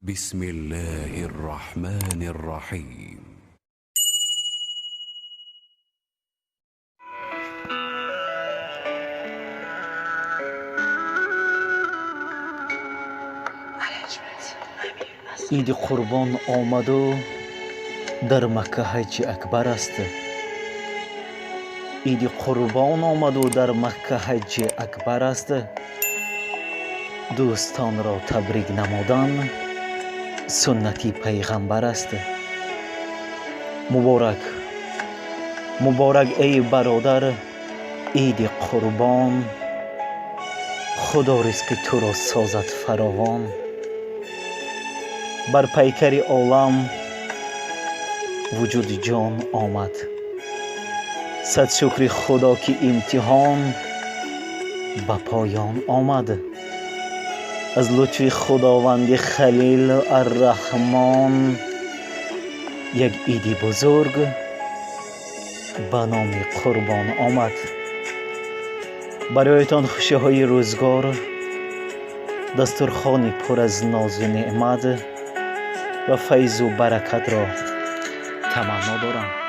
بسم الله الرحمن الرحيم. عید قربان آمد و در مکه حج اکبر است. عید قربان آمد و در مکه حج اکبر است. دوستان را تبریک نمودن سنتی پیغمبر است. مبارک مبارک ای برادر عید قربان، خدا رزق تو را سازد فراوان. بر پیکر عالم وجود جان آمد، صد شکر خدا که امتحان به پایان آمد. از لطف خداوند خلیل الرحمن یک عید بزرگ به نام قربان آمد. برایتان خوشی های روزگار، دسترخوان پر از ناز و نعمت و فیض و برکت را تمنا دارم.